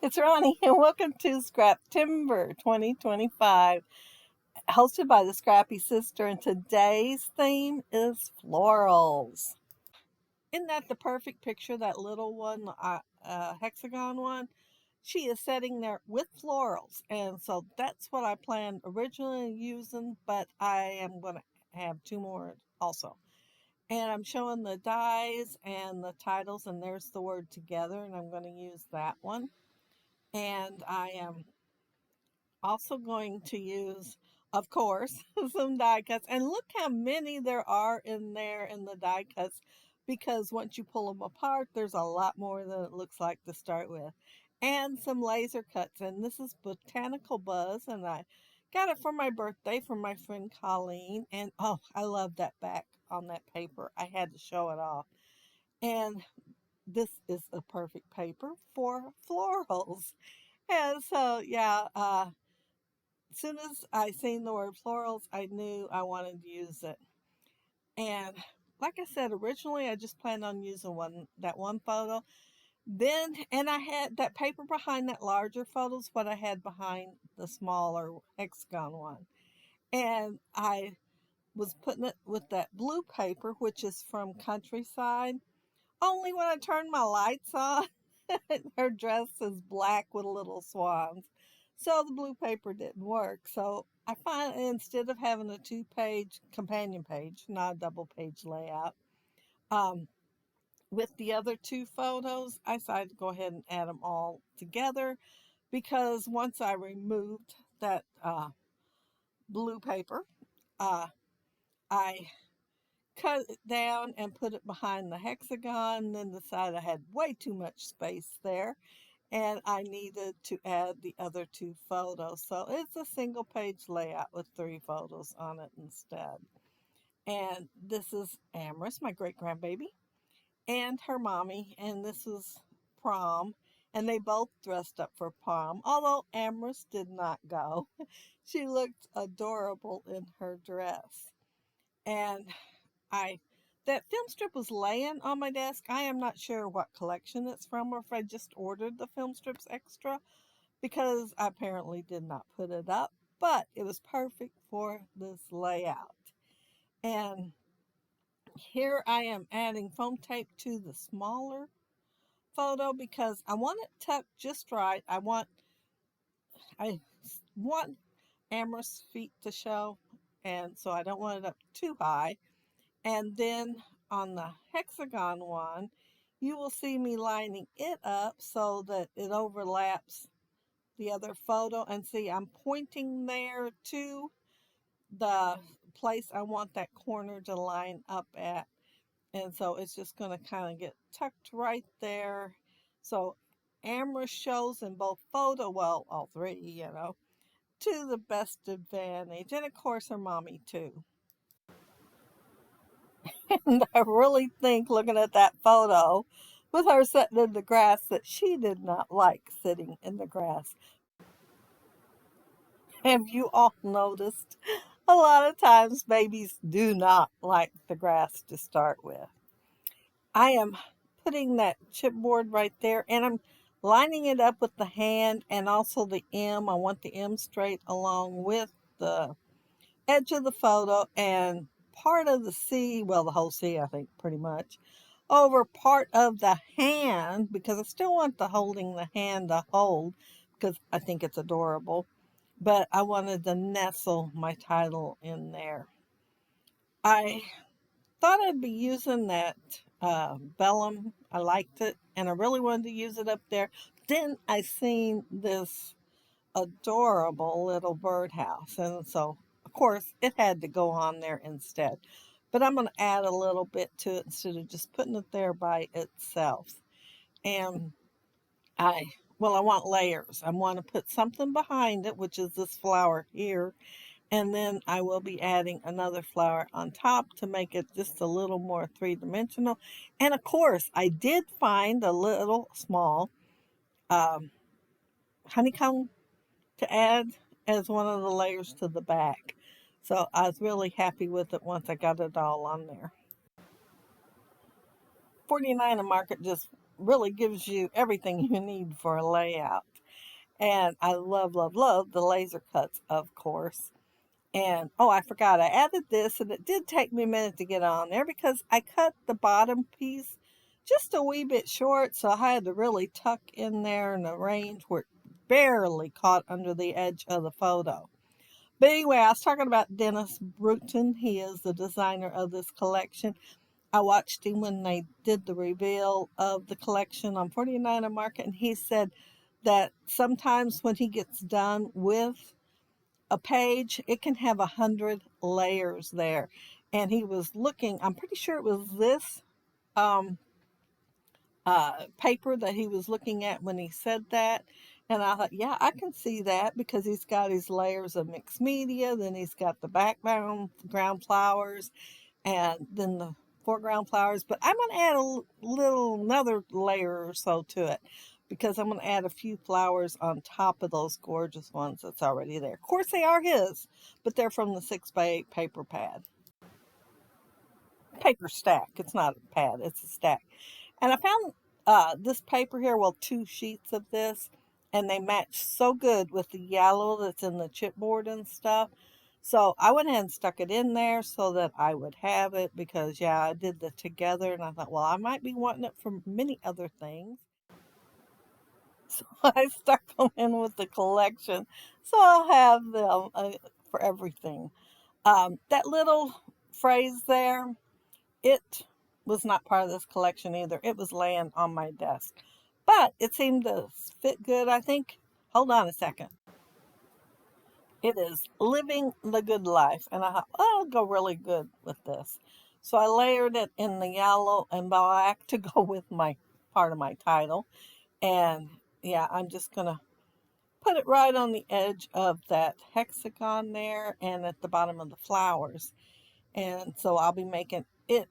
It's Ronnie, and welcome to Scraptimber 2025, hosted by the Scrappy Sister. And today's theme is florals. Isn't that the perfect picture? That little one, hexagon one. She is sitting there with florals, and so that's what I planned originally using. But I am going to have two more also. And I'm showing the dies and the titles, and there's the word together, and I'm going to use that one. And I am also going to use, of course, some die cuts. And look how many there are in there in the die cuts, because once you pull them apart, there's a lot more than it looks like to start with. And some laser cuts. And this is Botanical Buzz, and I got it for my birthday from my friend Colleen. And oh, I love that back on that paper. I had to show it off. And this is a perfect paper for florals. And so, yeah, as soon as I seen the word florals, I knew I wanted to use it. And like I said, originally I just planned on using that one photo. Then, and I had that paper behind that larger photos, what I had behind the smaller hexagon one. And I was putting it with that blue paper, which is from Countryside. Only when I turned my lights on, her dress is black with little swans. So the blue paper didn't work. So I find instead of having a two-page companion page, not a double-page layout, um, with the other two photos, I decided to go ahead and add them all together, because once I removed that blue paper, uh, I cut it down and put it behind the hexagon, and then decided I had way too much space there and I needed to add the other two photos. So it's a single page layout with three photos on it instead. And this is Amorous, my great grandbaby, and her mommy, and this was prom. And they both dressed up for prom, although Amorous did not go. She looked adorable in her dress. And I that film strip was laying on my desk. I am not sure what collection it's from, or if I just ordered the film strips extra, because I apparently did not put it up, but it was perfect for this layout. And here I am adding foam tape to the smaller photo because I want it tucked just right. I want Amorous feet to show, and so I don't want it up too high. And then on the hexagon one, you will see me lining it up so that it overlaps the other photo. And see, I'm pointing there to the place I want that corner to line up at. And so it's just going to kind of get tucked right there. So Amber shows in both photo, well, all three, to the best advantage. And of course, her mommy too. And I really think, looking at that photo with her sitting in the grass, that she did not like sitting in the grass. Have you all noticed? A lot of times babies do not like the grass to start with. I am putting that chipboard right there, and I'm lining it up with the hand and also the M. I want the M straight along with the edge of the photo and part of the C, well, the whole C, I think, pretty much, over part of the hand, because I still want the holding the hand to hold, because I think it's adorable. But I wanted to nestle my title in there. I thought I'd be using that vellum. I liked it, and I really wanted to use it up there. Then I seen this adorable little birdhouse, and so of course it had to go on there instead. But I'm going to add a little bit to it instead of just putting it there by itself. And I want layers. I want to put something behind it, which is this flower here, and then I will be adding another flower on top to make it just a little more three-dimensional. And of course, I did find a little small um, honeycomb to add as one of the layers to the back. So I was really happy with it once I got it all on there. 49 and Market just really gives you everything you need for a layout. And I love, love, love the laser cuts, of course. And oh, I forgot I added this, and it did take me a minute to get on there because I cut the bottom piece just a wee bit short, so I had to really tuck in there in a range where it barely caught under the edge of the photo. But anyway, I was talking about Dennis Bruton. He is the designer of this collection. I watched him when they did the reveal of the collection on 49er Market, and he said that sometimes when he gets done with a page, it can have 100 layers there. And he was looking, I'm pretty sure it was this um, paper that he was looking at when he said that. And I thought, yeah, I can see that because he's got his layers of mixed media, then he's got the background ground flowers, and then the foreground flowers. But I'm going to add another layer or so to it because I'm going to add a few flowers on top of those gorgeous ones that's already there. Of course, they are his, but they're from the 6x8 paper pad. Paper stack. It's not a pad, it's a stack. And I found this paper here, well, 2 sheets of this, and they match so good with the yellow that's in the chipboard and stuff. So I went ahead and stuck it in there so that I would have it because, yeah, I did the together, and I thought, well, I might be wanting it for many other things. So I stuck them in with the collection. So I'll have them for everything. That little phrase there, it was not part of this collection either. It was laying on my desk. But it seemed to fit good, I think. Hold on a second. It is Living the Good Life. And I thought, oh, it'll go really good with this. So I layered it in the yellow and black to go with my part of my title. And yeah, I'm just going to put it right on the edge of that hexagon there and at the bottom of the flowers. And so I'll be making it,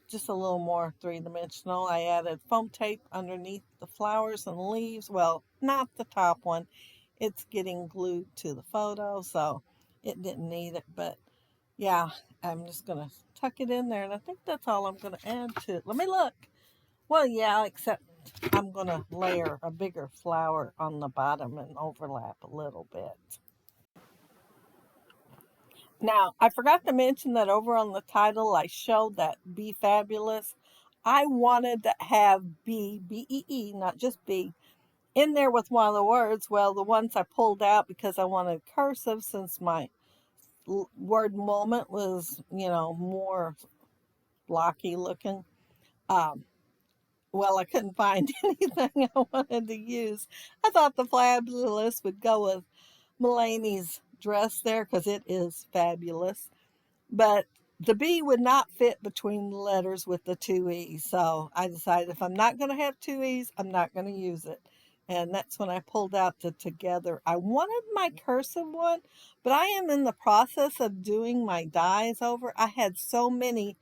just a little more three-dimensional. I added foam tape underneath the flowers and leaves. Well, not the top one. It's getting glued to the photo, so it didn't need it. But yeah, I'm just going to tuck it in there. And I think that's all I'm going to add to it. Let me look. Well, yeah, except I'm going to layer a bigger flower on the bottom and overlap a little bit. Now, I forgot to mention that over on the title, I showed that Be Fabulous. I wanted to have B-E-E, not just B, in there with one of the words. Well, the ones I pulled out because I wanted cursive since my word moment was, more blocky looking. Um, well, I couldn't find anything I wanted to use. I thought the fabulous would go with Mulaney's dress there because it is fabulous. But the B would not fit between the letters with the two E's. So I decided if I'm not going to have two E's, I'm not going to use it. And that's when I pulled out the together. I wanted my cursive one, but I am in the process of doing my dies over. I had so many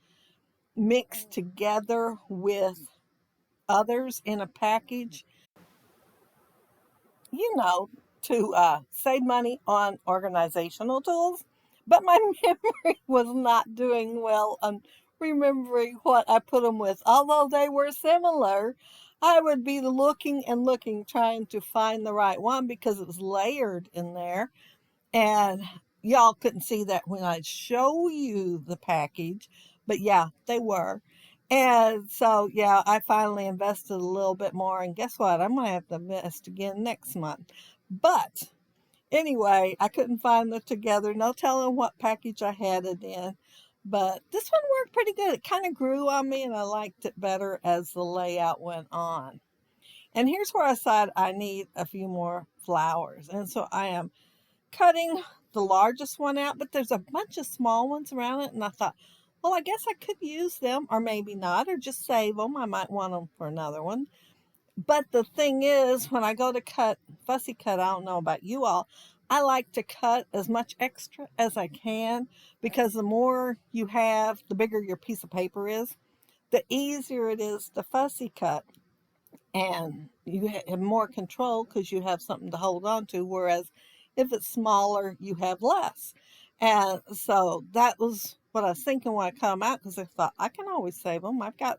mixed together with others in a package, you know, to save money on organizational tools. But my memory was not doing well on remembering what I put them with. Although they were similar, I would be looking and looking, trying to find the right one because it was layered in there. And y'all couldn't see that when I show you the package, but yeah, they were. And so, yeah, I finally invested a little bit more. And guess what? I'm going to have to invest again next month. But anyway, I couldn't find the together. No telling what package I had it in. But this one worked pretty good. It kind of grew on me, and I liked it better as the layout went on. And here's where I said I need a few more flowers. And so I am cutting the largest one out, but there's a bunch of small ones around it. And I thought, well, I guess I could use them or maybe not, or just save them. I might want them for another one. But the thing is, when I go to cut, fussy cut, I don't know about you all, I like to cut as much extra as I can because the more you have, the bigger your piece of paper is, the easier it is to fussy cut. And you have more control because you have something to hold on to. Whereas if it's smaller, you have less. And so that was what I was thinking when I come out because I thought I can always save them. I've got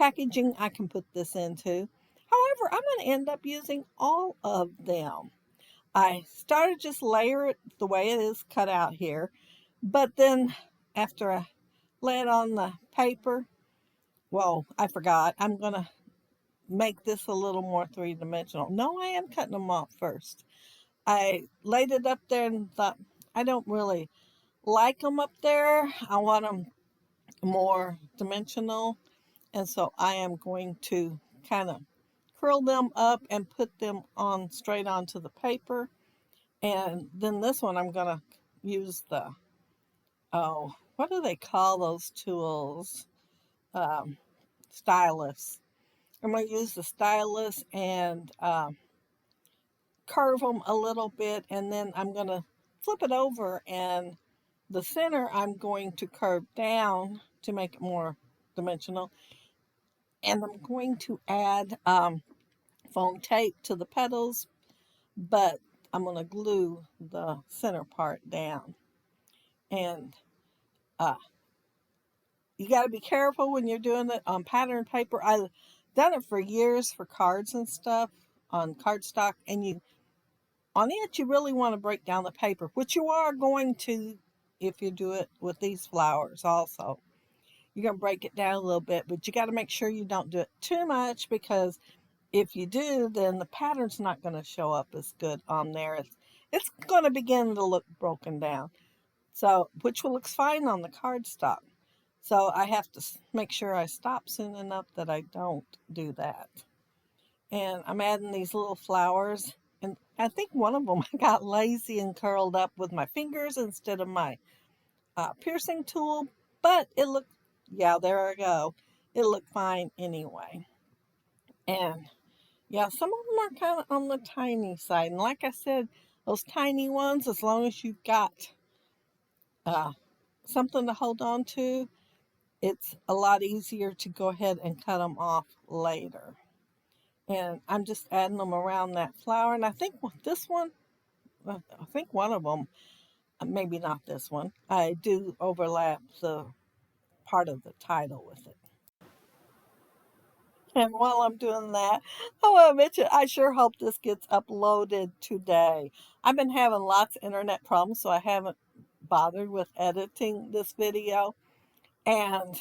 packaging I can put this into. However, I'm going to end up using all of them. I started just layer it the way it is cut out here, but then after I lay it on the paper, well, I forgot. I'm going to make this a little more three-dimensional. No, I am cutting them off first. I laid it up there and thought, I don't really like them up there. I want them more dimensional. And so I am going to kind of curl them up and put them on straight onto the paper. And then this one I'm going to use the, oh, what do they call those tools? Stylus. I'm going to use the stylus and curve them a little bit, and then I'm going to flip it over, and the center I'm going to curve down to make it more dimensional, and I'm going to add foam tape to the petals, but I'm going to glue the center part down. And you got to be careful when you're doing it on pattern paper. I've done it for years for cards and stuff on cardstock, and on it you really want to break down the paper, which you are going to if you do it with these flowers also. You're going to break it down a little bit, but you got to make sure you don't do it too much, because if you do, then the pattern's not going to show up as good on there. It's going to begin to look broken down, so which looks fine on the cardstock. So I have to make sure I stop soon enough that I don't do that. And I'm adding these little flowers. And I think one of them I got lazy and curled up with my fingers instead of my piercing tool. But it looked, yeah, there I go. It looked fine anyway. And yeah, some of them are kind of on the tiny side. And like I said, those tiny ones, as long as you've got something to hold on to, it's a lot easier to go ahead and cut them off later. And I'm just adding them around that flower. And I think this one, I think one of them, maybe not this one, I do overlap the part of the title with it. And while I'm doing that, I want to mention, I sure hope this gets uploaded today. I've been having lots of internet problems, so I haven't bothered with editing this video. And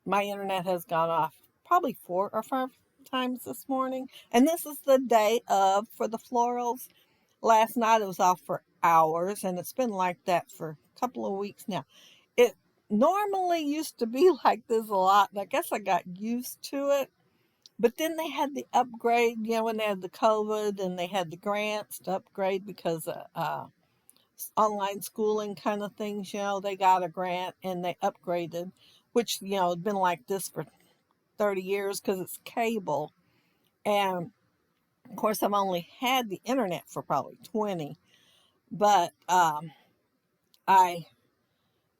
my internet has gone off probably 4 or 5 times this morning. And this is the day of for the florals. Last night it was off for hours, and it's been like that for a couple of weeks now. It normally used to be like this a lot, and I guess I got used to it. But then they had the upgrade, when they had the COVID and they had the grants to upgrade because of online schooling kind of things, they got a grant and they upgraded, which, had been like this for 30 years because it's cable. And of course, I've only had the internet for probably 20, but I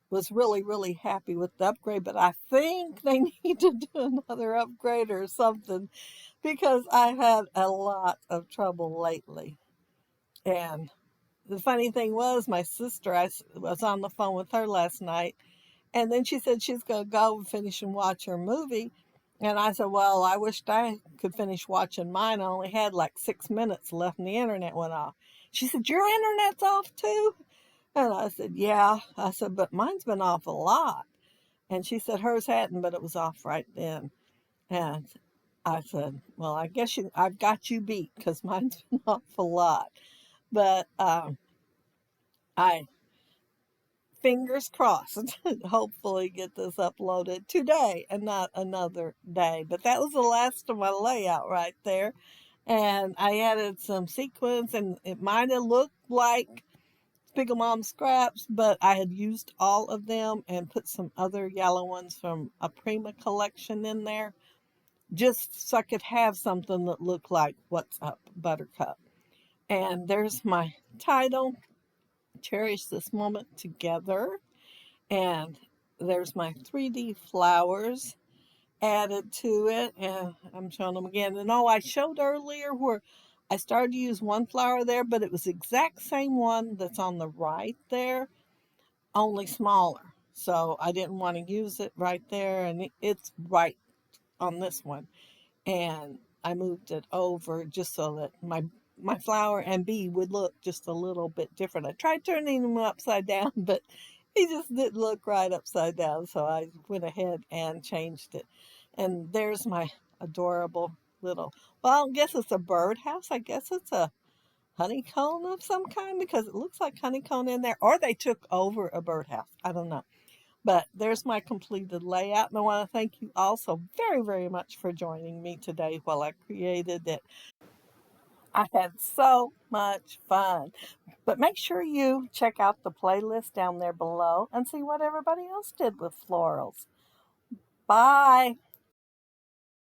was really, really happy with the upgrade, but I think they need to do another upgrade or something, because I've had a lot of trouble lately. And the funny thing was, my sister, I was on the phone with her last night, and then she said she's going to go and finish and watch her movie. And I said, well, I wished I could finish watching mine. I only had like 6 minutes left and the internet went off. She said, your internet's off too? And I said, yeah. I said, but mine's been off a lot. And she said hers hadn't, but it was off right then. And I said, well, I guess I've got you beat, because mine's been off a lot. But I, fingers crossed, hopefully get this uploaded today and not another day. But that was the last of my layout right there. And I added some sequins, and it might have looked like Pickle Mom scraps, but I had used all of them and put some other yellow ones from a Prima collection in there, just so I could have something that looked like What's Up, Buttercup. And there's my title, Cherish This Moment Together. And there's my 3D flowers added to it, and I'm showing them again. And I showed earlier where I started to use one flower there, but it was the exact same one that's on the right there, only smaller. So I didn't want to use it right there, and it's right on this one, and I moved it over just so that my flower and bee would look just a little bit different. I tried turning him upside down, but he just didn't look right upside down, so I went ahead and changed it. And there's my adorable little, well, I guess it's a birdhouse. I guess it's a honeycomb of some kind because it looks like honeycomb in there, or they took over a birdhouse. I don't know. But there's my completed layout, and I want to thank you all so very, very much for joining me today while I created it. I had so much fun. But make sure you check out the playlist down there below and see what everybody else did with florals. Bye.